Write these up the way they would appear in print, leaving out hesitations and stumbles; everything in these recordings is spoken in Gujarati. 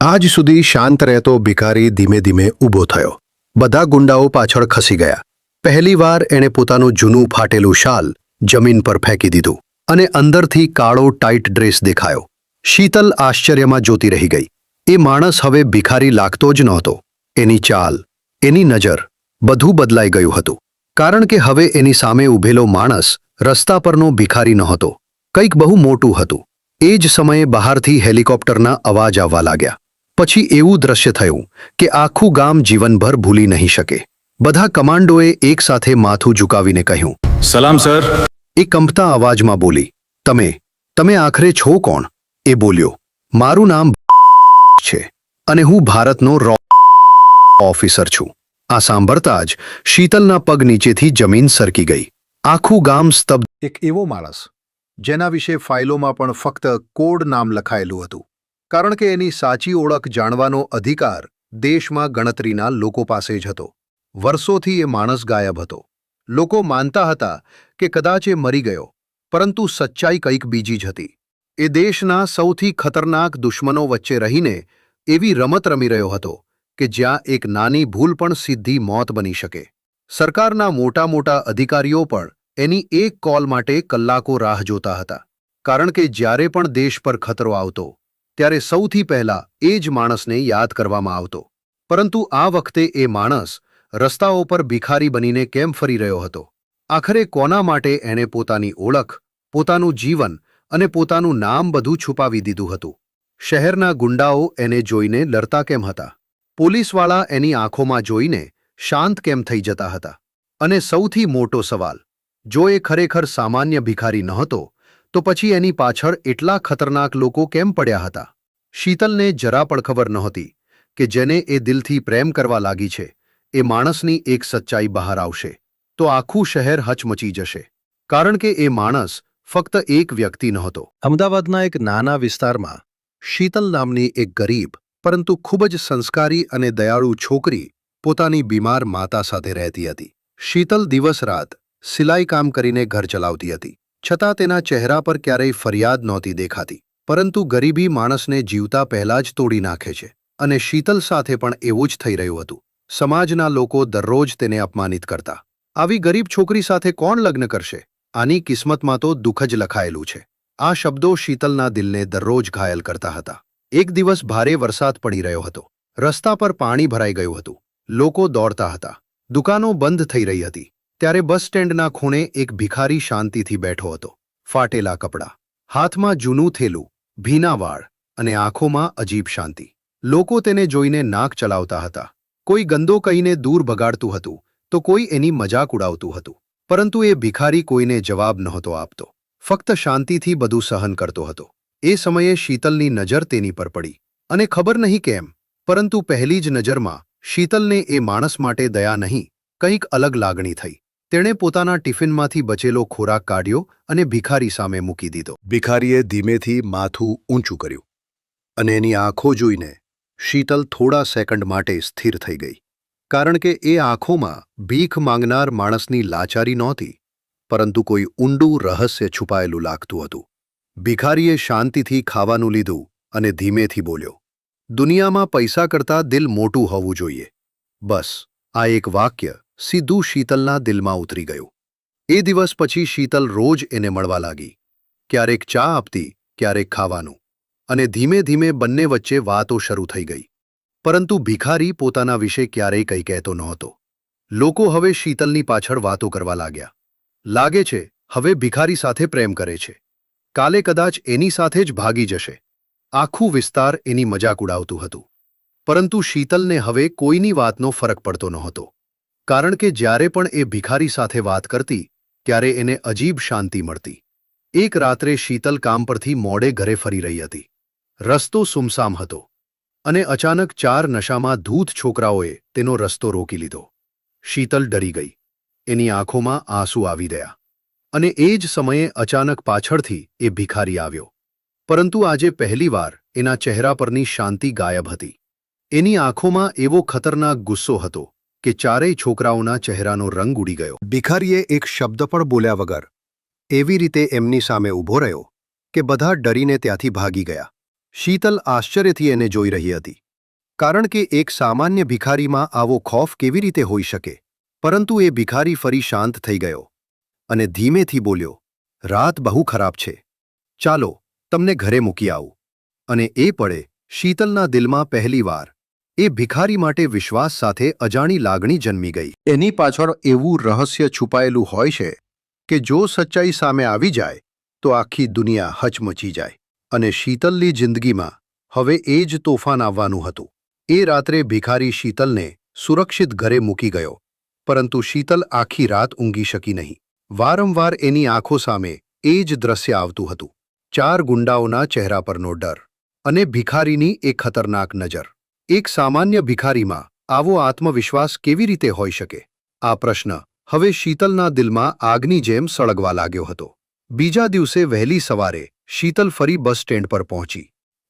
આજ સુધી શાંત રહેતો ભિખારી ધીમે ધીમે ઊભો થયો. બધા ગુંડાઓ પાછળ ખસી ગયા. પહેલીવાર એણે પોતાનું જૂનું ફાટેલું શાલ જમીન પર ફેંકી દીધું અને અંદરથી કાળો ટાઇટ ડ્રેસ દેખાયો. શીતલ આશ્ચર્યમાં જોતી રહી ગઈ. એ માણસ હવે ભિખારી લાગતો જ નહોતો. એની ચાલ, એની નજર, બધું બદલાઈ ગયું હતું. કારણ કે હવે એની સામે ઊભેલો માણસ રસ્તા પરનો ભિખારી નહોતો, કંઈક બહુ મોટું હતું. એ જ સમયે બહારથી હેલિકોપ્ટરના અવાજ આવવા લાગ્યા. પછી એવું દ્રશ્ય થયું કે આખું ગામ જીવનભર ભૂલી નહીં શકે. બધા કમાન્ડોએ એકસાથે માથું ઝુકાવીને કહ્યું, સલામ સર. એ કંપતા અવાજમાં બોલી, તમે આખરે છો કોણ? એ બોલ્યો, મારું નામ છે અને હું ભારતનો રો ઓફિસર છું. આ સાંભળતા જ શીતલના પગ નીચેથી જમીન સરકી ગઈ. આખું ગામ સ્તબ્ધ. એક એવો માણસ જેના વિશે ફાઇલોમાં પણ ફક્ત કોડ નામ લખાયેલું હતું, કારણ કે એની સાચી ઓળખ જાણવાનો અધિકાર દેશમાં ગણતરીના લોકો પાસે જ હતો. વર્ષોથી એ માણસ ગાયબ હતો. લોકો માનતા હતા કે કદાચ એ મરી ગયો, પરંતુ સચ્ચાઈ કંઈક બીજી જ હતી. એ દેશના સૌથી ખતરનાક દુશ્મનો વચ્ચે રહીને એવી રમત રમી રહ્યો હતો કે જ્યાં એક નાની ભૂલ પણ સીધી મોત બની શકે. સરકારના મોટા મોટા અધિકારીઓ પણ એની એક કોલ માટે કલાકો રાહ જોતા હતા, કારણ કે જ્યારે પણ દેશ પર ખતરો આવતો ત્યારે સૌથી પહેલા એ જ માણસને યાદ કરવામાં આવતો. પરંતુ આ વખતે એ માણસ રસ્તાઓ પર ભિખારી બનીને કેમ ફરી રહ્યો હતો? આખરે કોના માટે એણે પોતાની ઓળખ, પોતાનું જીવન અને પોતાનું નામ બધું છુપાવી દીધું હતું? શહેરના ગુંડાઓ એને જોઈને લડતા કેમ હતા? પોલીસવાળા એની આંખોમાં જોઈને શાંત કેમ થઈ જતા હતા? અને સૌથી મોટો સવાલ, જો એ ખરેખર સામાન્ય ભિખારી નહોતો, તો પછી એની પાછળ એટલા ખતરનાક લોકો કેમ પડ્યા હતા? શીતલને જરા પણ ખબર નહોતી કે જેને એ દિલથી પ્રેમ કરવા લાગી છે, એ માણસની એક સચ્ચાઈ બહાર આવશે તો આખું શહેર હચમચી જશે. કારણ કે એ માણસ ફક્ત એક વ્યક્તિ નહોતો. અમદાવાદના એક નાના વિસ્તારમાં શીતલ નામની એક ગરીબ પરંતુ ખૂબ જ સંસ્કારી અને દયાળુ છોકરી પોતાની બીમાર માતા સાથે રહેતી હતી. શીતલ દિવસ રાત સિલાઈ કામ કરીને ઘર ચલાવતી હતી, છતાં તેના ચહેરા પર ક્યારેય ફરિયાદ નહોતી દેખાતી. પરંતુ ગરીબી માણસને જીવતા પહેલા જ તોડી નાખે છે, અને શીતલ સાથે પણ એવું જ થઈ રહ્યું હતું. સમાજના લોકો દરરોજ તેને અપમાનિત કરતા. આવી ગરીબ છોકરી સાથે કોણ લગ્ન કરશે? આની કિસ્મતમાં તો દુઃખ જ લખાયેલું છે. આ શબ્દો શીતલના દિલને દરરોજ ઘાયલ કરતા હતા. એક દિવસ ભારે વરસાદ પડી રહ્યો હતો. રસ્તા પર પાણી ભરાઈ ગયું હતું. લોકો દોડતા હતા. દુકાનો બંધ થઈ રહી હતી. ત્યારે બસ સ્ટેન્ડના ખૂણે એક ભિખારી શાંતિથી બેઠો હતો. ફાટેલા કપડાં, હાથમાં જૂનું થેલું, ભીના વાળ અને આંખોમાં અજીબ શાંતિ. લોકો તેને જોઈને નાક ચલાવતા હતા. કોઈ ગંદો કહીને દૂર ભગાડતું હતું તો કોઈ એની મજાક ઉડાવતું હતું. પરંતુ એ ભિખારી કોઈને જવાબ નહોતો આપતો, ફક્ત શાંતિથી બધું સહન કરતો હતો. એ સમયે શીતલની નજર તેની પર પડી, અને ખબર નહીં કેમ, પરંતુ પહેલી જ નજરમાં શીતલને એ માણસ માટે દયા નહીં, કંઈક અલગ લાગણી થઈ. તેણે પોતાના ટિફિનમાંથી બચેલો ખોરાક કાઢ્યો અને ભિખારી સામે મૂકી દીધો. ભિખારીએ ધીમેથી માથું ઊંચું કર્યું, અને એની આંખો જોઈને શીતલ થોડા સેકન્ડ માટે સ્થિર થઈ ગઈ. કારણ કે એ આંખોમાં ભીખ માંગનાર માણસની લાચારી નહોતી, પરંતુ કોઈ ઊંડું રહસ્ય છુપાયેલું લાગતું હતું. ભિખારીએ શાંતિથી ખાવાનું લીધું અને ધીમેથી બોલ્યો, દુનિયામાં પૈસા કરતાં દિલ મોટું હોવું જોઈએ. બસ આ એક વાક્ય સીધું શીતલના દિલમાં ઉતરી ગયું. એ દિવસ પછી શીતલ રોજ એને મળવા લાગી. ક્યારેક ચા આપતી, ક્યારેક ખાવાનું, અને ધીમે ધીમે બંને વચ્ચે વાતો શરૂ થઈ ગઈ. પરંતુ ભિખારી પોતાના વિશે ક્યારેય કંઈ કહેતો નહોતો. લોકો હવે શીતલની પાછળ વાતો કરવા લાગ્યા. લાગે છે હવે ભિખારી સાથે પ્રેમ કરે છે, કાલે કદાચ એની સાથે જ ભાગી જશે. આખું વિસ્તાર એની મજાક ઉડાવતું હતું. પરંતુ શીતલને હવે કોઈની વાતનો ફરક પડતો નહોતો, કારણ કે જ્યારે પણ એ ભિખારી સાથે વાત કરતી ત્યારે એને અજીબ શાંતિ મળતી. એક રાત્રે શીતલ કામ પરથી મોડે ઘરે ફરી રહી હતી. રસ્તો સુમસામ હતો, અને અચાનક 4 નશામાં ધૂત છોકરાઓએ તેનો રસ્તો રોકી લીધો. શીતલ ડરી ગઈ. એની આંખોમાં આંસુ આવી ગયા. અને એ જ સમયે અચાનક પાછળથી એ ભિખારી આવ્યો. પરંતુ આજે પહેલીવાર એના ચહેરા પરની શાંતિ ગાયબ હતી. એની આંખોમાં એવો ખતરનાક ગુસ્સો હતો કે ચારેય છોકરાઓના ચહેરાનો રંગ ઉડી ગયો. ભિખારીએ એક શબ્દ પણ બોલ્યા વગર એવી રીતે એમની સામે ઊભો રહ્યો કે બધા ડરીને ત્યાંથી ભાગી ગયા. શીતલ આશ્ચર્યથી એને જોઈ રહી હતી, કારણ કે એક સામાન્ય ભિખારીમાં આવો ખૌફ કેવી રીતે હોઈ શકે. પરંતુ એ ભિખારી ફરી શાંત થઈ ગયો અને ધીમેથી બોલ્યો, રાત બહુ ખરાબ છે, ચાલો તમને ઘરે મૂકી આવું. અને એ પળે શીતલના દિલમાં પહેલીવાર એ ભિખારી માટે વિશ્વાસ સાથે અજાણી લાગણી જન્મી ગઈ. એની પાછળ એવું રહસ્ય છુપાયેલું હોય છે કે જો સચ્ચાઈ સામે આવી જાય તો આખી દુનિયા હચમચી જાય. અને શીતલની જિંદગીમાં હવે એ જ તોફાન આવવાનું હતું. એ રાત્રે ભિખારી શીતલને સુરક્ષિત ઘરે મૂકી ગયો, પરંતુ શીતલ આખી રાત ઊંઘી શકી નહીં. વારંવાર એની આંખો સામે એ જ દ્રશ્ય આવતું હતું. 4 ગુંડાઓના ચહેરા પરનો ડર અને ભિખારીની એ ખતરનાક નજર. એક સામાન્ય ભિખારીમાં આવો આત્મવિશ્વાસ કેવી રીતે હોઈ શકે? આ પ્રશ્ન હવે શીતલના દિલમાં આગની જેમ સળગવા લાગ્યો હતો. બીજા દિવસે વહેલી સવારે શીતલ ફરી બસ સ્ટેન્ડ પર પહોંચી,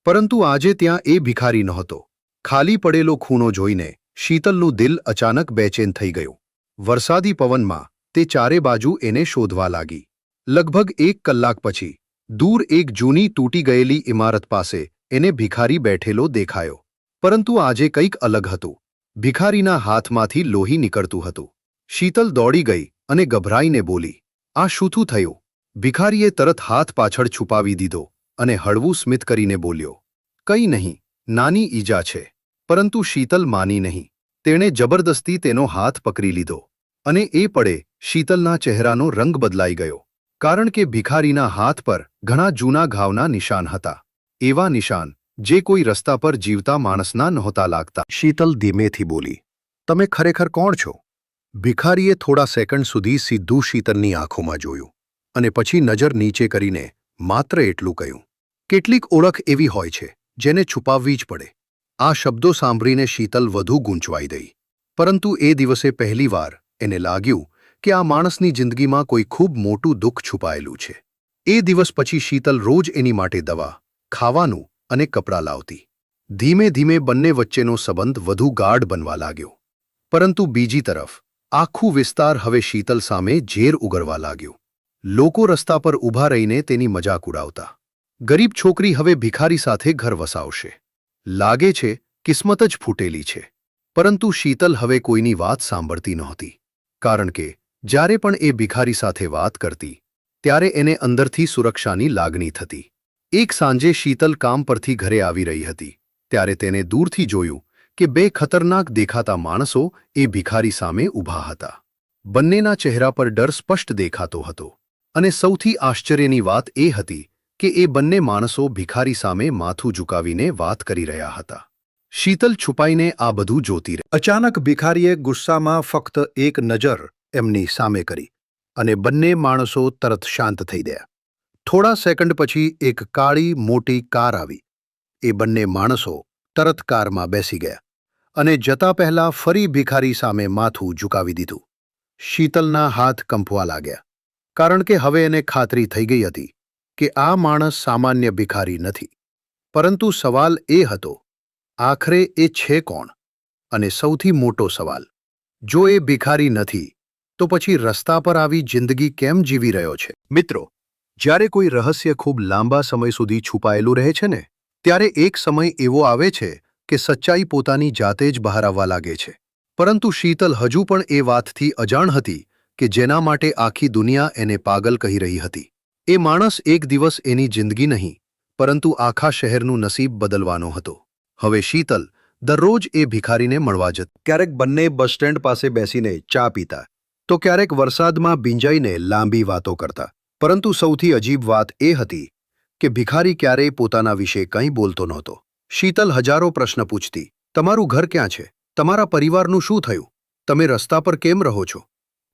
પરંતુ આજે ત્યાં એ ભિખારી નહોતો. ખાલી પડેલો ખૂણો જોઈને શીતલનું દિલ અચાનક બેચેન થઈ ગયું. વરસાદી પવનમાં તે ચારે બાજુ એને શોધવા લાગી. લગભગ 1 કલાક પછી દૂર એક જૂની તૂટી ગયેલી ઇમારત પાસે એને ભિખારી બેઠેલો દેખાયો. પરંતુ આજે કંઈક અલગ હતું. ભિખારીના હાથમાંથી લોહી નીકળતું હતું. શીતલ દોડી ગઈ અને ગભરાઈને બોલી, આ શું થયું? ભિખારીએ તરત હાથ પાછળ છુપાવી દીધો અને હળવું સ્મિત કરીને બોલ્યો, કંઈ નહીં, નાની ઈજા છે. પરંતુ શીતલ માની નહીં. તેણે જબરદસ્તી તેનો હાથ પકડી લીધો અને એ પળે શીતલના ચહેરાનો રંગ બદલાઈ ગયો, કારણ કે ભિખારીના હાથ પર ઘણા જૂના ઘાવના નિશાન હતા. એવા નિશાન જે કોઈ રસ્તા પર જીવતા માણસના નહોતા લાગતા. શીતલ ધીમેથી બોલી, તમે ખરેખર કોણ છો? ભિખારીએ થોડા સેકન્ડ સુધી સીધું શીતલની આંખોમાં જોયું અને પછી નજર નીચે કરીને માત્ર એટલું કહ્યું, કેટલીક ઓળખ એવી હોય છે જેને છુપાવવી જ પડે. આ શબ્દો સાંભળીને શીતલ વધુ ગૂંચવાઈ ગઈ. પરંતુ એ દિવસે પહેલીવાર એને લાગ્યું કે આ માણસની જિંદગીમાં કોઈ ખૂબ મોટું દુઃખ છુપાયેલું છે. એ દિવસ પછી શીતલ રોજ એની માટે દવા, ખાવાનું અને કપડાં લાવતી. ધીમે ધીમે બંને વચ્ચેનો સંબંધ વધુ ગાઢ બનવા લાગ્યો. પરંતુ બીજી તરફ આખું વિસ્તાર હવે શીતલ સામે ઝેર ઉગરવા લાગ્યું. લોકો રસ્તા પર ઊભા રહીને તેની મજાક ઉડાવતા. ગરીબ છોકરી હવે ભિખારી સાથે ઘર વસાવશે. લાગે છે કિસ્મત જ ફૂટેલી છે. પરંતુ શીતલ હવે કોઈની વાત સાંભળતી નહોતી, કારણ કે જ્યારે પણ એ ભિખારી સાથે વાત કરતી ત્યારે એને અંદરથી સુરક્ષાની લાગણી થતી. એક સાંજે શીતલ કામ પરથી ઘરે આવી રહી હતી ત્યારે તેને દૂરથી જોયું કે 2 ખતરનાક દેખાતા માણસો એ ભિખારી સામે ઊભા હતા. બંનેના ચહેરા પર ડર સ્પષ્ટ દેખાતો હતો. અને સૌથી આશ્ચર્યની વાત એ હતી કે એ બંને માણસો ભિખારી સામે માથું ઝુકાવીને વાત કરી રહ્યા હતા. શીતલ છુપાઈને આ બધું જોતી રહી. અચાનક ભિખારીએ ગુસ્સામાં ફક્ત એક નજર એમની સામે કરી અને બંને માણસો તરત શાંત થઈ ગયા. થોડા સેકન્ડ પછી એક કાળી મોટી કાર આવી. એ બંને માણસો તરત કારમાં બેસી ગયા અને જતા પહેલા ફરી ભિખારી સામે માથું ઝુકાવી દીધું. શીતલના હાથ કંપવા લાગ્યા, કારણ કે હવે એને ખાતરી થઈ ગઈ હતી કે આ માણસ સામાન્ય ભિખારી નથી. પરંતુ સવાલ એ હતો, આખરે એ છે કોણ? અને સૌથી મોટો સવાલ, જો એ ભિખારી નથી તો પછી રસ્તા પર આવી જિંદગી કેમ જીવી રહ્યો છે? મિત્રો, જ્યારે કોઈ રહસ્ય ખૂબ લાંબા સમય સુધી છુપાયેલું રહે છે ને, ત્યારે એક સમય એવો આવે છે કે સચ્ચાઈ પોતાની જાતે જ બહાર આવવા લાગે છે. પરંતુ શીતલ હજુ પણ એ વાતથી અજાણ હતી કે જેના માટે આખી દુનિયા એને પાગલ કહી રહી હતી. એ માણસ એક દિવસ એની જિંદગી નહીં, પરંતુ આખા શહેરનું નસીબ બદલવાનો હતો. હવે શીતલ દરરોજ એ ભિખારીને મળવા જતી. ક્યારેક બંને બસ સ્ટેન્ડ પાસે બેસીને ચા પીતા, તો ક્યારેક વરસાદમાં ભીંજાઈને લાંબી વાતો કરતા. પરંતુ સૌથી અજીબ વાત એ હતી કે ભિખારી ક્યારેય પોતાના વિશે કંઈ બોલતો નહોતો. શીતલ હજારો પ્રશ્ન પૂછતી, તમારું ઘર ક્યાં છે? તમારા પરિવારનું શું થયું? તમે રસ્તા પર કેમ રહો છો?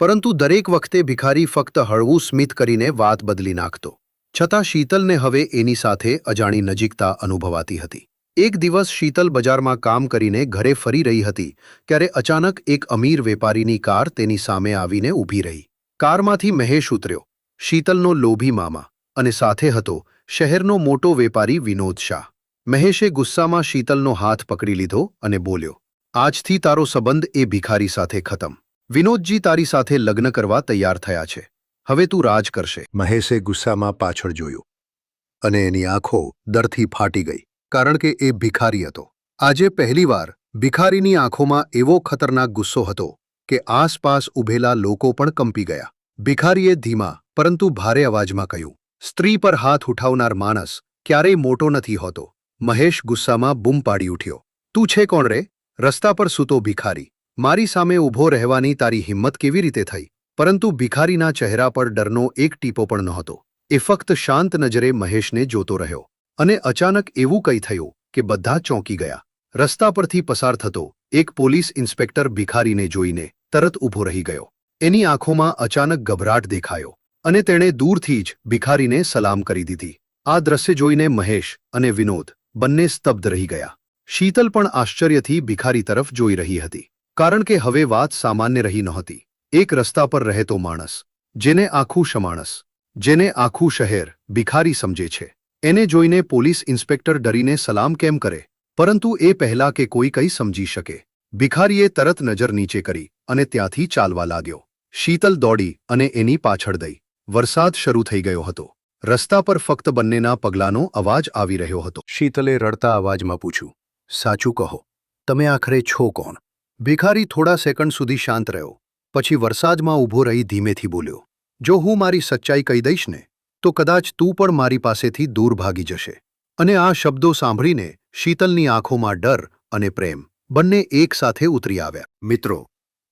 પરંતુ દરેક વખતે ભિખારી ફક્ત હળવું સ્મિત કરીને વાત બદલી નાખતો. છતાં શીતલને હવે એની સાથે અજાણી નજીકતા અનુભવાતી હતી. એક દિવસ શીતલ બજારમાં કામ કરીને ઘરે ફરી રહી હતી ત્યારે અચાનક એક અમીર વેપારીની કાર તેની સામે આવીને ઊભી રહી. કારમાંથી મહેશ ઉતર્યો, શીતલનો લોભી મામા, અને સાથે હતો શહેરનો મોટો વેપારી વિનોદ શાહ. મહેશે ગુસ્સામાં શીતલનો હાથ પકડી લીધો અને બોલ્યો, આજથી તારો સંબંધ એ ભિખારી સાથે ખતમ. વિનોદજી તારી સાથે લગ્ન કરવા તૈયાર થયા છે. હવે તું રાજ કરશે. મહેશે ગુસ્સામાં પાછળ જોયું અને એની આંખો ડરથી ફાટી ગઈ. કારણ કે એ ભિખારી હતો. આજે પહેલીવાર ભિખારીની આંખોમાં એવો ખતરનાક ગુસ્સો હતો કે આસપાસ ઊભેલા લોકો પણ કંપી ગયા. ભિખારીએ ધીમા પરંતુ ભારે અવાજમાં કહ્યું, સ્ત્રી પર હાથ ઉઠાવનાર માણસ ક્યારેય મોટો નથી હોતો. મહેશ ગુસ્સામાં બૂમ પાડી ઉઠ્યો, તું છે કોણ રે? રસ્તા પર સૂતો ભિખારી, મારી સામે ઊભો રહેવાની તારી હિંમત કેવી રીતે થઈ? પરંતુ ભિખારીના ચહેરા પર ડરનો એક ટીપો પણ નહોતો. એ ફક્ત શાંત નજરે મહેશને જોતો રહ્યો. અને અચાનક એવું કંઈ થયું કે બધા ચોંકી ગયા. રસ્તા પરથી પસાર થતો એક પોલીસ ઇન્સ્પેક્ટર ભિખારીને જોઈને તરત ઊભો રહી ગયો. એની આંખોમાં અચાનક ગભરાટ દેખાયો અને તેણે દૂરથી જ ભિખારીને સલામ કરી દીધી. આ દ્રશ્ય જોઈને મહેશ અને વિનોદ બંને સ્તબ્ધ રહી ગયા. શીતલ પણ આશ્ચર્યથી ભિખારી તરફ જોઈ રહી હતી, કારણ કે હવે વાત સામાન્ય રહી નહોતી. એક રસ્તા પર રહેતો માણસ, જેને આખું શહેર ભિખારી સમજે છે, એને જોઈને પોલીસ ઇન્સ્પેક્ટર ડરીને સલામ કેમ કરે? પરંતુ એ પહેલા કે કોઈ કંઈ સમજી શકે, ભિખારીએ તરત નજર નીચે કરી અને ત્યાંથી ચાલવા લાગ્યો. શીતલ દોડી અને એની પાછળ ગઈ. વરસાદ શરૂ થઈ ગયો હતો. રસ્તા પર ફક્ત બંનેના પગલાંનો અવાજ આવી રહ્યો હતો. શીતલે રડતા અવાજમાં પૂછ્યું, સાચું કહો, તમે આખરે છો કોણ? ભિખારી થોડા સેકન્ડ સુધી શાંત રહ્યો. પછી વરસાદમાં ઊભો રહી ધીમેથી બોલ્યો, જો હું મારી સચ્ચાઈ કહી દઈશ ને, તો કદાચ તું પણ મારી પાસેથી દૂર ભાગી જશે. અને આ શબ્દો સાંભળીને શીતલની આંખોમાં ડર અને પ્રેમ બંને એકસાથે ઉતરી આવ્યા. મિત્રો,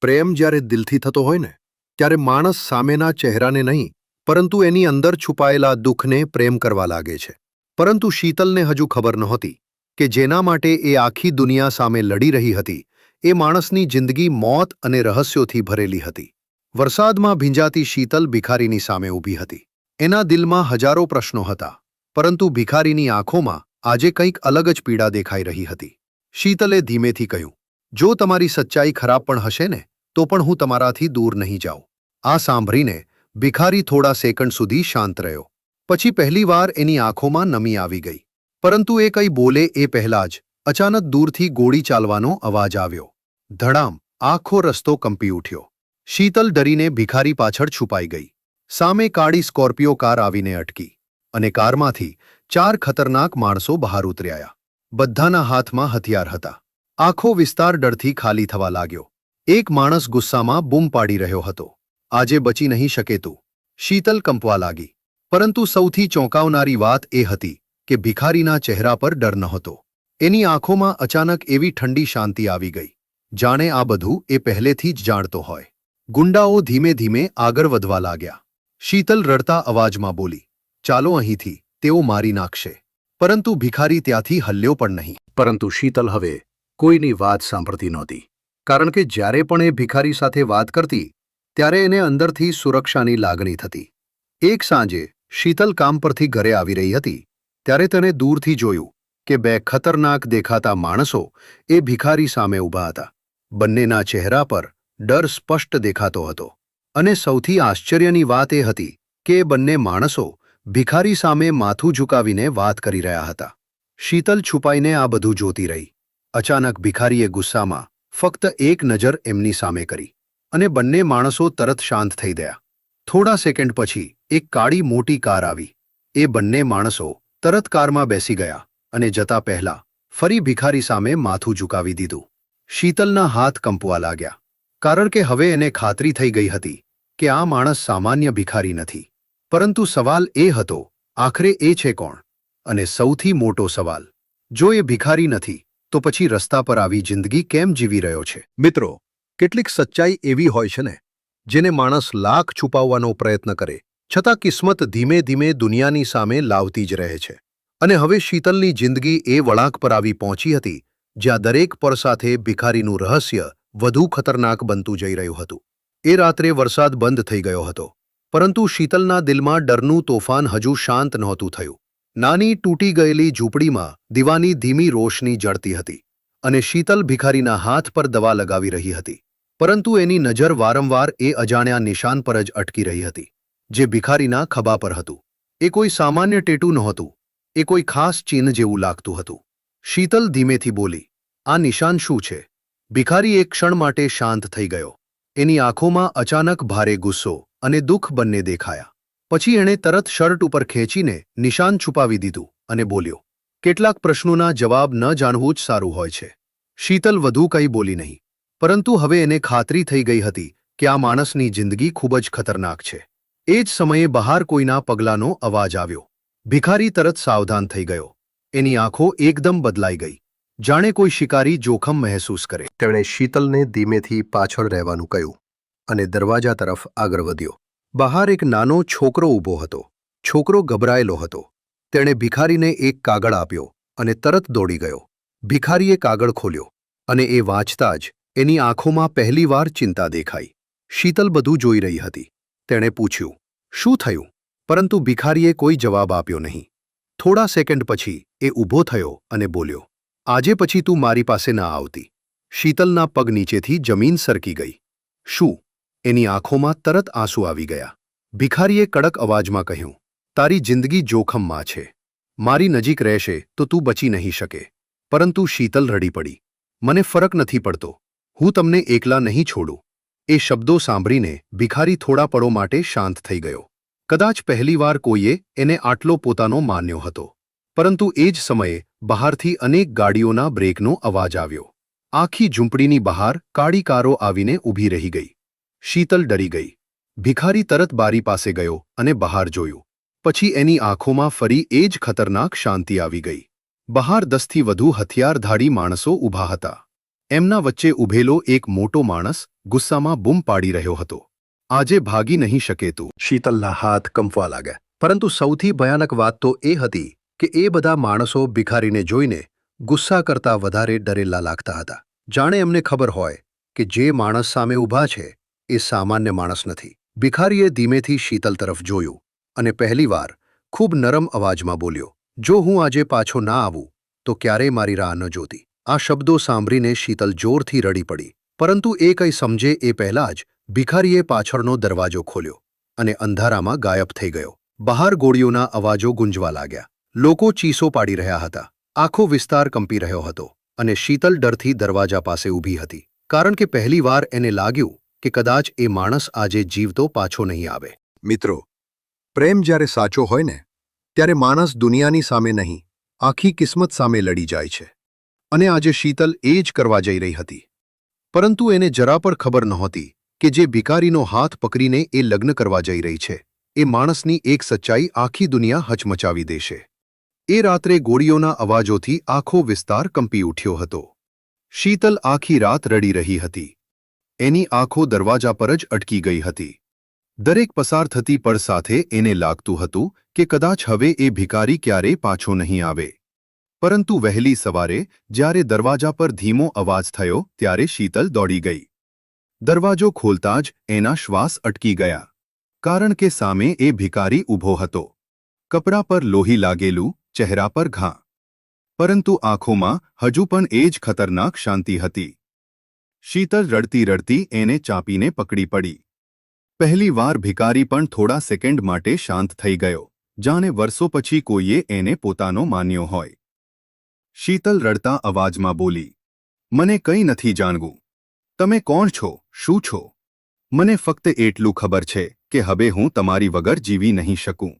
પ્રેમ જ્યારે દિલથી થતો હોય ને, ત્યારે માણસ સામેના ચહેરાને નહીં, પરંતુ એની અંદર છુપાયેલા દુઃખને પ્રેમ કરવા લાગે છે. પરંતુ શીતલને હજુ ખબર નહોતી કે જેના માટે એ આખી દુનિયા સામે લડી રહી હતી, એ માણસની જિંદગી મોત અને રહસ્યોથી ભરેલી હતી. વરસાદમાં ભીંજાતી શીતલ ભિખારીની સામે ઊભી હતી. એના દિલમાં હજારો પ્રશ્નો હતા, પરંતુ ભિખારીની આંખોમાં આજે કંઈક અલગ જ પીડા દેખાઈ રહી હતી. શીતલે ધીમેથી કહ્યું, જો તમારી સચ્ચાઈ ખરાબ પણ હશે ને, તો પણ હું તમારાથી દૂર નહીં જાઉં. આ સાંભળીને ભિખારી થોડા સેકન્ડ સુધી શાંત રહ્યો. પછી પહેલીવાર એની આંખોમાં નમી આવી ગઈ. પરંતુ એ કંઈ બોલે એ પહેલાં જ અચાનક દૂરથી ગોળી ચાલવાનો અવાજ આવ્યો. ધડામ! આખો રસ્તો કંપી ઉઠ્યો. શીતલ ડરીને ભિખારી પાછળ છુપાઈ ગઈ. સામે કાળી સ્કોર્પિયો કાર આવીને અટકી અને કારમાંથી 4 ખતરનાક માણસો બહાર ઉતર્યા. બધાના હાથમાં હથિયાર હતા. આખો વિસ્તાર ડરથી ખાલી થવા લાગ્યો. એક માણસ ગુસ્સામાં બૂમ પાડી રહ્યો હતો, આજે બચી નહીં શકે તું. શીતલ કંપવા લાગી. પરંતુ સૌથી ચોંકાવનારી વાત એ હતી કે ભિખારીના ચહેરા પર ડર નહોતો. એની આંખોમાં અચાનક એવી ઠંડી શાંતિ આવી ગઈ, જાણે આ બધું એ પહેલેથી જ જાણતો હોય. ગુંડાઓ ધીમે ધીમે આગળ વધવા લાગ્યા. શીતલ રડતા અવાજમાં બોલી, ચાલો અહીંથી, તેઓ મારી નાખશે. પરંતુ ભિખારી ત્યાંથી હલ્યો પણ નહીં. પરંતુ શીતલ હવે કોઈની વાત સાંભળતી નહોતી, કારણ કે જ્યારે પણ એ ભિખારી સાથે વાત કરતી, ત્યારે એને અંદરથી સુરક્ષાની લાગણી થતી. એક સાંજે શીતલ કામ પરથી ઘરે આવી રહી હતી, ત્યારે તેણે દૂરથી જોયું કે 2 ખતરનાક દેખાતા માણસો એ ભિખારી સામે ઊભા હતા. બંનેના ચહેરા પર ડર સ્પષ્ટ દેખાતો હતો. અને સૌથી આશ્ચર્યની વાત એ હતી કે એ બંને માણસો ભિખારી સામે માથું ઝુકાવીને વાત કરી રહ્યા હતા. શીતલ છુપાઈને આ બધું જોતી રહી. અચાનક ભિખારીએ ગુસ્સામાં ફક્ત એક નજર એમની સામે કરી અને બંને માણસો તરત શાંત થઈ ગયા. થોડા સેકન્ડ પછી એક કાળી મોટી કાર આવી. એ બંને માણસો તરત કારમાં બેસી ગયા અને જતા પહેલા ફરી ભિખારી સામે માથું ઝુકાવી દીધું. શીતલના હાથ કંપવા લાગ્યા, કારણ કે હવે એને ખાતરી થઈ ગઈ હતી કે આ માણસ સામાન્ય ભિખારી નથી. પરંતુ સવાલ એ હતો, આખરે એ છે કોણ? અને સૌથી મોટો સવાલ, જો એ ભિખારી નથી, તો પછી રસ્તા પર આવી જિંદગી કેમ જીવી રહ્યો છે? મિત્રો, કેટલીક સચ્ચાઈ એવી હોય છે ને, જેને માણસ લાખ છુપાવવાનો પ્રયત્ન કરે, છતાં કિસ્મત ધીમે ધીમે દુનિયાની સામે લાવતી જ રહે છે. અને હવે શીતલની જિંદગી એ વળાંક પર આવી પહોંચી હતી, જ્યાં દરેક પળ સાથે ભિખારીનું રહસ્ય વધુ ખતરનાક બનતું જઈ રહ્યું હતું. એ રાત્રે વરસાદ બંધ થઈ ગયો હતો, પરંતુ શીતલના દિલમાં ડરનું તોફાન હજુ શાંત નહોતું થયું. નાની તૂટી ગયેલી ઝૂંપડીમાં દીવાની ધીમી રોશની જળતી હતી અને શીતલ ભિખારીના હાથ પર દવા લગાવી રહી હતી. પરંતુ એની નજર વારંવાર એ અજાણ્યા નિશાન પર જ અટકી રહી હતી, જે ભિખારીના ખભા પર હતું. એ કોઈ સામાન્ય ટેટુ નહોતું, એ કોઈ ખાસ ચિહ્ન જેવું લાગતું હતું. શીતલ ધીમેથી બોલી, આ નિશાન શું છે? ભિખારી એક ક્ષણ માટે શાંત થઈ ગયો. એની આંખોમાં અચાનક ભારે ગુસ્સો અને દુઃખ બંને દેખાયા. પછી એણે તરત શર્ટ ઉપર ખેંચીને નિશાન છુપાવી દીધું અને બોલ્યો, કેટલાક પ્રશ્નોના જવાબ ન જાણવું જ સારું હોય છે. શીતલ વધુ કંઈ બોલી નહીં, પરંતુ હવે એને ખાતરી થઈ ગઈ હતી કે આ માણસની જિંદગી ખૂબ જ ખતરનાક છે. એ જ સમયે બહાર કોઈના પગલાંનો અવાજ આવ્યો. ભિખારી તરત સાવધાન થઈ ગયો. એની આંખો એકદમ બદલાઈ ગઈ, જાણે કોઈ શિકારી જોખમ મહેસૂસ કરે. તેણે શીતલને ધીમેથી પાછળ રહેવાનું કહ્યું અને દરવાજા તરફ આગળ વધ્યો. બહાર એક નાનો છોકરો ઊભો હતો. છોકરો ગભરાયેલો હતો. તેણે ભિખારીને એક કાગળ આપ્યો અને તરત દોડી ગયો. ભિખારીએ કાગળ ખોલ્યો અને એ વાંચતા જ એની આંખોમાં પહેલીવાર ચિંતા દેખાઈ. શીતલ બધું જોઈ રહી હતી. તેણે પૂછ્યું, શું થયું? પરંતુ ભિખારીએ કોઈ જવાબ આપ્યો નહીં. થોડા સેકન્ડ પછી એ ઊભો થયો અને બોલ્યો, આજે પછી તું મારી પાસે ના આવતી. શીતલના પગ નીચેથી જમીન સરકી ગઈ. શું? એની આંખોમાં તરત આંસુ આવી ગયા. ભિખારીએ કડક અવાજમાં કહ્યું, તારી જિંદગી જોખમમાં છે. મારી નજીક રહેશે તો તું બચી નહીં શકે. પરંતુ શીતલ રડી પડી. મને ફરક નથી પડતો. હું તમને એકલા નહીં છોડું. એ શબ્દો સાંભળીને ભિખારી થોડા પળો માટે શાંત થઈ ગયો. કદાચ પહેલીવાર કોઈએ એને આટલો પોતાનો માન્યો હતો. પરંતુ એ જ સમયે બહારથી અનેક ગાડીઓના બ્રેકનો અવાજ આવ્યો. આખી ઝૂંપડીની બહાર કાળી કારો આવીને ઊભી રહી ગઈ. શીતલ ડરી ગઈ. ભિખારી તરત બારી પાસે ગયો અને બહાર જોયું. પછી એની આંખોમાં ફરી એ જ ખતરનાક શાંતિ આવી ગઈ. બહાર 10થી વધુ હથિયારધારી માણસો ઊભા હતા. એમના વચ્ચે ઊભેલો એક મોટો માણસ ગુસ્સામાં બૂમ પાડી રહ્યો હતો, આજે ભાગી નહીં શકે તું. શીતલના હાથ કંપવા લાગ્યા. પરંતુ સૌથી ભયાનક વાત તો એ હતી કે એ બધા માણસો ભિખારીને જોઈને ગુસ્સા કરતાં વધારે ડરેલા લાગતા હતા. જાણે એમને ખબર હોય કે જે માણસ સામે ઊભા છે એ સામાન્ય માણસ નથી. ભિખારીએ ધીમેથી શીતલ તરફ જોયું અને પહેલીવાર ખૂબ નરમ અવાજમાં બોલ્યો, જો હું આજે પાછો ના આવું તો ક્યારેય મારી રાહ ન જોતી. આ શબ્દો સાંભળીને શીતલ જોરથી રડી પડી. પરંતુ એ કંઈ સમજે એ પહેલાં જ ભિખારીએ પાછળનો દરવાજો ખોલ્યો અને અંધારામાં ગાયબ થઈ ગયો. બહાર ગોળીઓના અવાજો ગુંજવા લાગ્યા. લોકો ચીસો પાડી રહ્યા હતા. આખો વિસ્તાર કંપી રહ્યો હતો અને શીતલ ડરથી દરવાજા પાસે ઊભી હતી. કારણ કે પહેલીવાર એને લાગ્યું કે કદાચ એ માણસ આજે જીવતો પાછો નહીં આવે. મિત્રો, પ્રેમ જ્યારે સાચો હોય ને ત્યારે માણસ દુનિયાની સામે નહીં, આખી કિસ્મત સામે લડી જાય છે. અને આજે શીતલ એ જ કરવા જઈ રહી હતી. પરંતુ એને જરા પણ ખબર નહોતી કે જે ભિખારીનો હાથ પકડીને એ લગ્ન કરવા જઈ રહી છે એ માણસની એક સચ્ચાઈ આખી દુનિયા હચમચાવી દેશે. એ રાત્રે ગોળીઓના અવાજોથી આખો વિસ્તાર કંપી ઉઠ્યો હતો. શીતલ આખી રાત રડી રહી હતી. એની આંખો દરવાજા પર જ અટકી ગઈ હતી. દરેક પસાર થતી પળ સાથે એને લાગતું હતું કે કદાચ હવે એ ભિખારી ક્યારેય પાછો નહીં આવે. પરંતુ વહેલી સવારે જ્યારે દરવાજા પર ધીમો અવાજ થયો ત્યારે શીતલ દોડી ગઈ. દરવાજો ખોલતા જ એના શ્વાસ અટકી ગયા. કારણ કે સામે એ ભિખારી ઊભો હતો. કપડા પર લોહી લાગેલું, ચહેરા પર ઘા. પરંતુ આંખોમાં હજુ પણ એ જ ખતરનાક શાંતિ હતી. શીતલ રડતી રડતી એને ચાપીને પકડી પડી. પહેલી વાર ભિખારી પણ થોડા સેકન્ડ માટે શાંત થઈ ગયો, જાણે વર્ષો પછી કોઈએ એને પોતાનો માન્યો હોય. શીતલ રડતા અવાજમાં બોલી, મને કંઈ નથી જાણવું. તમે કોણ છો, શું છો? મને ફક્ત એટલું ખબર છે કે હવે હું તમારી વગર જીવી નહીં શકું.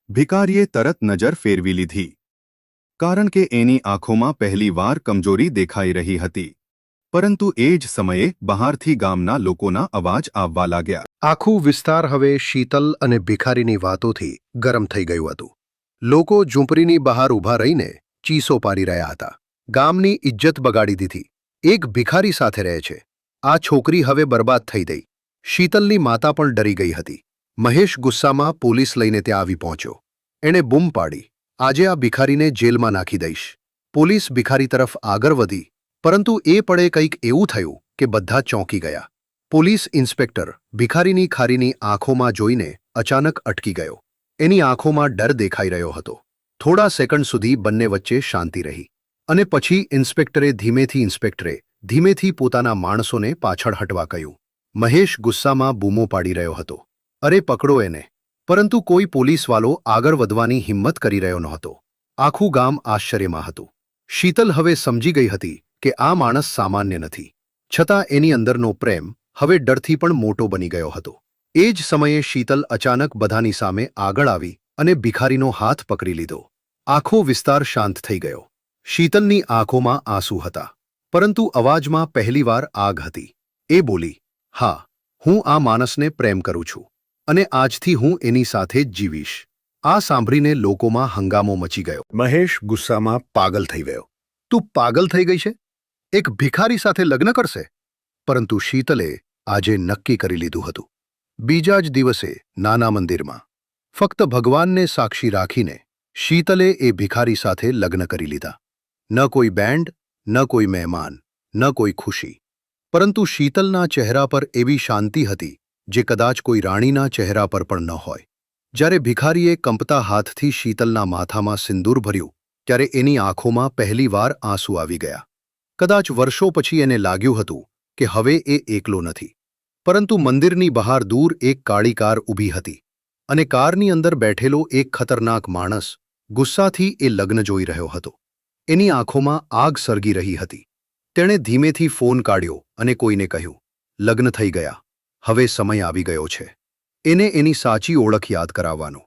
ભિખારીએ તરત નજર ફેરવી લીધી. કારણ કે એની આંખોમાં પહેલીવાર કમજોરી દેખાઈ રહી હતી. પરંતુ એ જ સમયે બહારથી ગામના લોકોના અવાજ આવવા લાગ્યા. આખું વિસ્તાર હવે શીતલ અને ભિખારીની વાતોથી ગરમ થઈ ગયું હતું. લોકો ઝૂંપડીની બહાર ઊભા રહીને ચીસો પાડી રહ્યા હતા. ગામની ઇજ્જત બગાડી દીધી. એક ભિખારી સાથે રહે છે. આ છોકરી હવે બરબાદ થઈ ગઈ. શીતલની માતા પણ ડરી ગઈ હતી. મહેશ ગુસ્સામાં પોલીસ લઈને ત્યાં આવી પહોંચ્યો. એણે બૂમ પાડી, આજે આ ભિખારીને જેલમાં નાખી દઈશ. પોલીસ ભિખારી તરફ આગળ વધી, પરંતુ એ પળે કંઈક એવું થયું કે બધા ચોંકી ગયા. પોલીસ ઇન્સ્પેક્ટર ભિખારીની ખારીની આંખોમાં જોઈને અચાનક અટકી ગયો. એની આંખોમાં ડર દેખાઈ રહ્યો હતો. થોડા સેકન્ડ સુધી બંને વચ્ચે શાંતિ રહી અને પછી ઇન્સ્પેક્ટરે ધીમેથી પોતાના માણસોને પાછળ હટવા કહ્યું. મહેશ ગુસ્સામાં બૂમો પાડી રહ્યો હતો, અરે પકડો એને! પરંતુ કોઈ પોલીસવાળો આગળ વધવાની હિંમત કરી રહ્યો નહોતો. આખું ગામ આશ્ચર્યમાં હતું. શીતલ હવે સમજી ગઈ હતી કે આ માણસ સામાન્ય નથી. છતાં એની અંદરનો પ્રેમ હવે ડરથી પણ મોટો બની ગયો હતો. એ જ સમયે શીતલ અચાનક બધાની સામે આગળ આવી અને ભિખારીનો હાથ પકડી લીધો. આખો વિસ્તાર શાંત થઈ ગયો. શીતલની આંખોમાં આંસુ હતા, પરંતુ અવાજમાં પહેલીવાર આગ હતી. એ બોલી, હા, હું આ માણસને પ્રેમ કરું છું, અને આજથી હું એની સાથે જ જીવીશ. આ સાંભળીને લોકોમાં હંગામો મચી ગયો. મહેશ ગુસ્સામાં પાગલ થઈ ગયો. તું પાગલ થઈ ગઈ છે? એક ભિખારી સાથે લગ્ન કરશે? પરંતુ શીતલે આજે નક્કી કરી લીધું હતું. બીજા જ દિવસે નાના મંદિરમાં ફક્ત ભગવાનને સાક્ષી રાખીને શીતલે એ ભિખારી સાથે લગ્ન કરી લીધા. ન કોઈ બેન્ડ, ન કોઈ મહેમાન, ન કોઈ ખુશી, પરંતુ શીતલના ચહેરા પર એવી શાંતિ હતી જે કદાચ કોઈ રાણીના ચહેરા પર પણ ન હોય. જ્યારે ભિખારીએ કંપતા હાથથી શીતલના માથામાં સિંદૂર ભર્યું, ત્યારે એની આંખોમાં પહેલીવાર આંસુ આવી ગયા. કદાચ વર્ષો પછી એને લાગ્યું હતું કે હવે એ એકલો નથી. પરંતુ મંદિરની બહાર દૂર એક કાળી કાર ઊભી હતી, અને કારની અંદર બેઠેલો એક ખતરનાક માણસ ગુસ્સાથી એ લગ્ન જોઈ રહ્યો હતો. એની આંખોમાં આગ સળગી રહી હતી. તેણે ધીમેથી ફોન કાઢ્યો અને કોઈને કહ્યું, લગ્ન થઈ ગયા, હવે સમય આવી ગયો છે એને એની સાચી ઓળખ યાદ કરાવવાનો.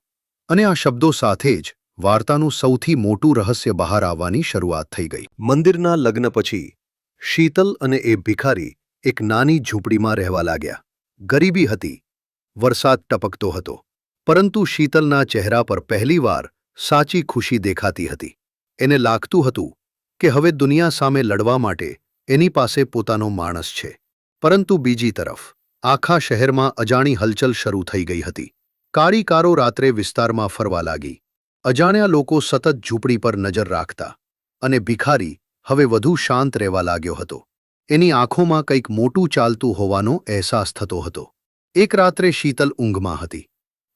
અને આ શબ્દો સાથે જ વાર્તાનું સૌથી મોટું રહસ્ય બહાર આવવાની શરૂઆત થઈ ગઈ. મંદિરના લગ્ન પછી શીતલ અને એ ભિખારી એક નાની ઝૂંપડીમાં રહેવા લાગ્યા. ગરીબી હતી, વરસાદ ટપકતો હતો, પરંતુ શીતલના ચહેરા પર પહેલીવાર સાચી ખુશી દેખાતી હતી. એને લાગતું હતું કે હવે દુનિયા સામે લડવા માટે એની પાસે પોતાનો માણસ છે. પરંતુ બીજી તરફ આખા શહેરમાં અજાણી હલચલ શરૂ થઈ ગઈ હતી. કાળી કારો રાત્રે વિસ્તારમાં ફરવા લાગી. અજાણ્યા લોકો સતત ઝૂંપડી પર નજર રાખતા, અને ભિખારી હવે વધુ શાંત રહેવા લાગ્યો હતો. એની આંખોમાં કંઈક મોટું ચાલતું હોવાનો અહેસાસ થતો હતો. એક રાત્રે શીતલ ઊંઘમાં હતી,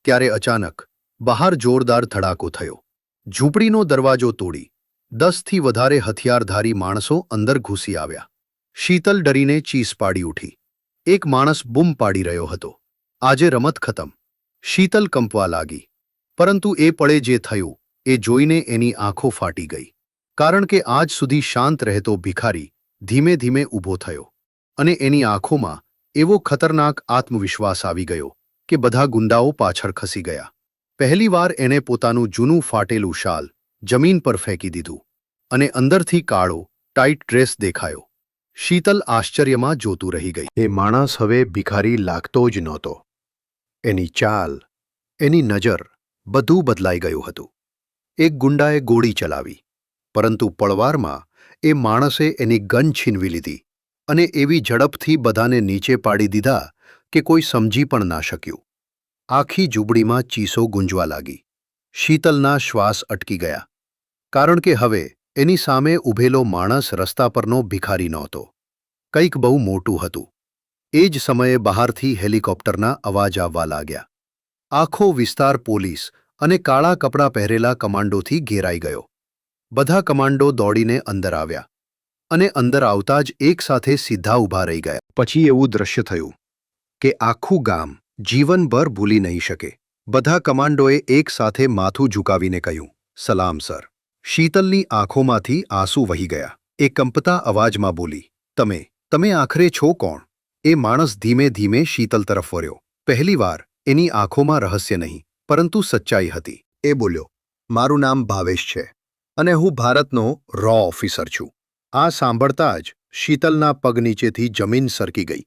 ત્યારે અચાનક બહાર જોરદાર ધડાકો થયો. ઝૂંપડીનો દરવાજો તોડી 10થી વધારે હથિયારધારી માણસો અંદર ઘૂસી આવ્યા. શીતલ ડરીને ચીસ પાડી ઉઠી. એક માણસ બૂમ પાડી રહ્યો હતો, આજે રમત ખતમ. શીતલ કંપવા લાગી, પરંતુ એ પળે જે થયું એ જોઈને એની આંખો ફાટી ગઈ. કારણ કે આજ સુધી શાંત રહેતો ભિખારી ધીમે ધીમે ઊભો થયો, અને એની આંખોમાં એવો ખતરનાક આત્મવિશ્વાસ આવી ગયો કે બધા ગુંડાઓ પાછળ ખસી ગયા. પહેલીવાર એણે પોતાનું જૂનું ફાટેલું શાલ જમીન પર ફેંકી દીધું, અને અંદરથી કાળો ટાઇટ ડ્રેસ દેખાયો. શીતલ આશ્ચર્યમાં જોતું રહી ગઈ. એ માણસ હવે ભિખારી લાગતો જ નહોતો. એની ચાલ, એની નજર, બધું બદલાઈ ગયું હતું. એક ગુંડાએ ગોળી ચલાવી, પરંતુ પળવારમાં એ માણસે એની ગન છીનવી લીધી, અને એવી ઝડપથી બધાને નીચે પાડી દીધા કે કોઈ સમજી પણ ના શક્યું. આખી ઝૂંપડીમાં ચીસો ગુંજવા લાગી. શીતલના શ્વાસ અટકી ગયા, કારણ કે હવે એની સામે ઊભેલો માણસ રસ્તા પરનો ભિખારી નહોતો, કંઈક બહુ મોટું હતું. એ જ સમયે બહારથી હેલિકોપ્ટરના અવાજ આવવા લાગ્યા. આખો વિસ્તાર પોલીસ અને કાળા કપડાં પહેરેલા કમાન્ડોથી ઘેરાઈ ગયો. બધા કમાન્ડો દોડીને અંદર આવ્યા, અને અંદર આવતા જ એકસાથે સીધા ઊભા રહી ગયા. પછી એવું દ્રશ્ય થયું કે આખું ગામ જીવનભર ભૂલી નહીં શકે. બધા કમાન્ડોએ એકસાથે માથું ઝુકાવીને કહ્યું, સલામ સર. શીતલની આંખોમાંથી આંસુ વહી ગયા. એ કંપતા અવાજમાં બોલી, તમે આખરે છો કોણ? એ માણસ ધીમે ધીમે શીતલ તરફ વળ્યો. પહેલીવાર એની આંખોમાં રહસ્ય નહીં, પરંતુ સચ્ચાઈ હતી. એ બોલ્યો, મારું નામ ભાવેશ છે, અને હું ભારતનો રો ઓફિસર છું. આ સાંભળતા જ શીતલના પગ નીચેથી જમીન સરકી ગઈ.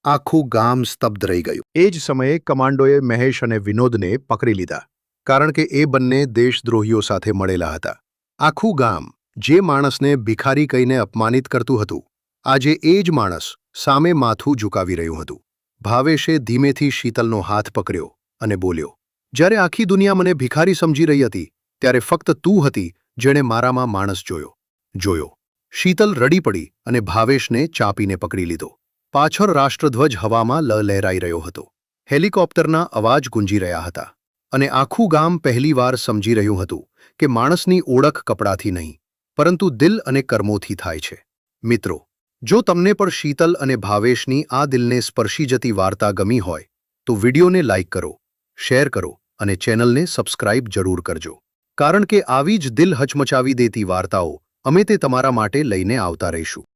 આખું ગામ સ્તબ્ધ રહી ગયું. એ જ સમયે કમાન્ડોએ મહેશ અને વિનોદને પકડી લીધા, કારણ કે એ બંને દેશદ્રોહીઓ સાથે મળેલા હતા. આખું ગામ જે માણસને ભિખારી કહીને અપમાનિત કરતું હતું, આજે એ જ માણસ સામે માથું ઝુકાવી રહ્યું હતું. ભાવેશે ધીમેથી શીતલનો હાથ પકડ્યો અને બોલ્યો, જ્યારે આખી દુનિયા મને ભિખારી સમજી રહી હતી, ત્યારે ફક્ત તું હતી જેણે મારામાં માણસ જોયો. શીતલ રડી પડી અને ભાવેશને ચાપીને પકડી લીધો. પાછળ રાષ્ટ્રધ્વજ હવામાં લહેરાઈ રહ્યો હતો. હેલિકોપ્ટરના અવાજ ગુંજી રહ્યા હતા, અને આખું ગામ પહેલીવાર સમજી રહ્યું હતું કે માણસની ઓળખ કપડાથી નહીં, પરંતુ દિલ અને કર્મોથી થાય છે. મિત્રો, જો તમને પણ શીતલ અને ભાવેશની આ દિલને સ્પર્શી જતી વાર્તા ગમી હોય, તો વિડીયોને લાઇક કરો, શેર કરો અને ચેનલને સબસ્ક્રાઇબ જરૂર કરજો. કારણ કે આવી જ દિલ હચમચાવી દેતી વાર્તાઓ અમે તે તમારા માટે લઈને આવતા રહીશું.